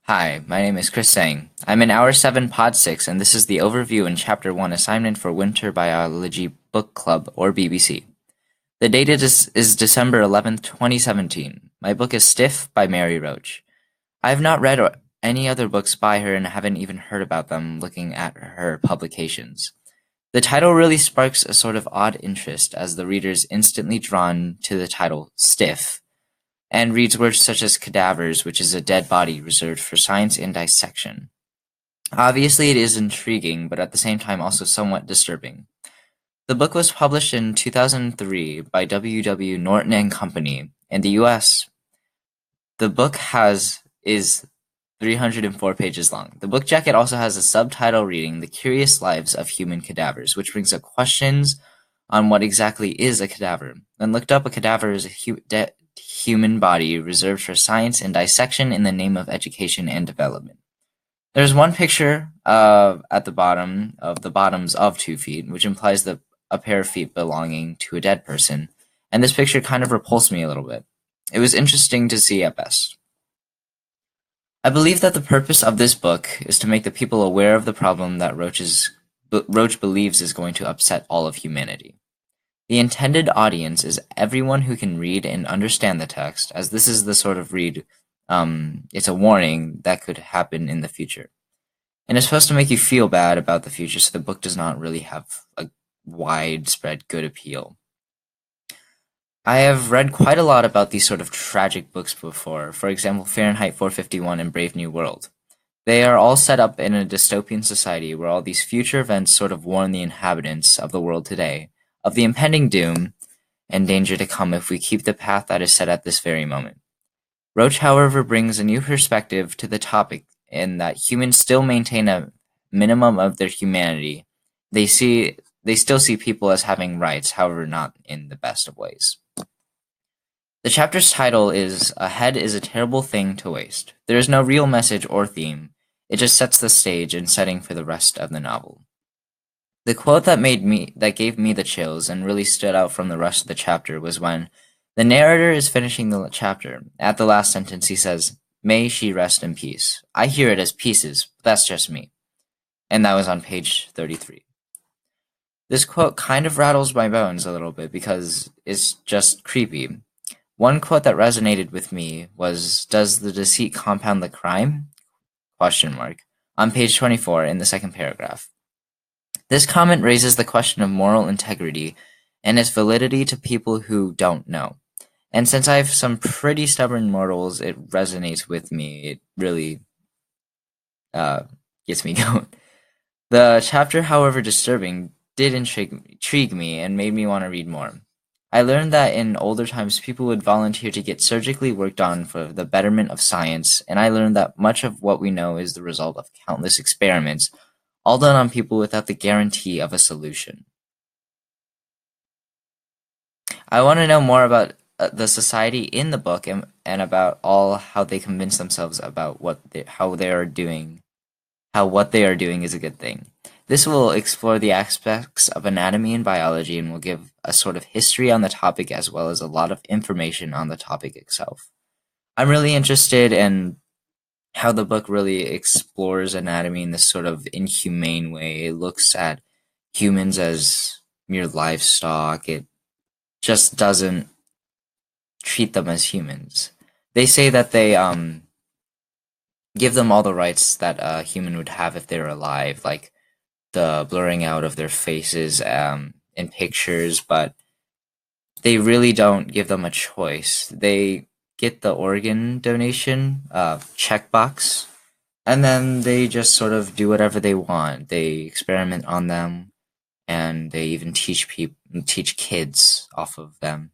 Hi, my name is Chris Sang. I'm in Hour 7, Pod 6, and this is the overview and Chapter 1 assignment for Winter Biology Book Club, or BBC. The date is December 11th, 2017. My book is Stiff by Mary Roach. I have not read any other books by her and haven't even heard about them looking at her publications. The title really sparks a sort of odd interest as the reader is instantly drawn to the title, Stiff, and reads words such as cadavers, which is a dead body reserved for science and dissection. Obviously, it is intriguing, but at the same time also somewhat disturbing. The book was published in 2003 by W. W. Norton and Company in the US. The book is 304 pages long. The book jacket also has a subtitle reading The Curious Lives of Human Cadavers, which brings up questions on what exactly is a cadaver. When looked up, a cadaver is a human body reserved for science and dissection in the name of education and development. There's one picture at the bottom of the bottoms of 2 feet, which implies a pair of feet belonging to a dead person, and this picture kind of repulsed me a little bit. It was interesting to see at best. I believe that the purpose of this book is to make the people aware of the problem that Roach believes is going to upset all of humanity. The intended audience is everyone who can read and understand the text, as this is the sort of read, it's a warning that could happen in the future. And it's supposed to make you feel bad about the future, so the book does not really have a widespread good appeal. I have read quite a lot about these sort of tragic books before, for example Fahrenheit 451 and Brave New World. They are all set up in a dystopian society where all these future events sort of warn the inhabitants of the world today of the impending doom and danger to come if we keep the path that is set at this very moment. Roach, however, brings a new perspective to the topic in that humans still maintain a minimum of their humanity. They still see people as having rights, however not in the best of ways. The chapter's title is A Head is a Terrible Thing to Waste. There is no real message or theme. It just sets the stage and setting for the rest of the novel. The quote that gave me the chills and really stood out from the rest of the chapter was when the narrator is finishing the chapter. At the last sentence he says, "May she rest in peace." I hear it as pieces, but that's just me. And that was on page 33. This quote kind of rattles my bones a little bit because it's just creepy. One quote that resonated with me was, "Does the deceit compound the crime?" On page 24 in the second paragraph. This comment raises the question of moral integrity and its validity to people who don't know. And since I have some pretty stubborn morals, it resonates with me. It really gets me going. The chapter, however disturbing, did intrigue me and made me want to read more. I learned that in older times people would volunteer to get surgically worked on for the betterment of science, and I learned that much of what we know is the result of countless experiments, all done on people without the guarantee of a solution. I want to know more about the society in the book and about how they convince themselves about what they are doing, how what they are doing is a good thing. This will explore the aspects of anatomy and biology and will give a sort of history on the topic as well as a lot of information on the topic itself. I'm really interested in how the book really explores anatomy in this sort of inhumane way. It looks at humans as mere livestock. It just doesn't treat them as humans. They say that they give them all the rights that a human would have if they were alive, like the blurring out of their faces in pictures, but they really don't give them a choice. They get the organ donation checkbox, and then they just sort of do whatever they want. They experiment on them, and they even teach kids off of them.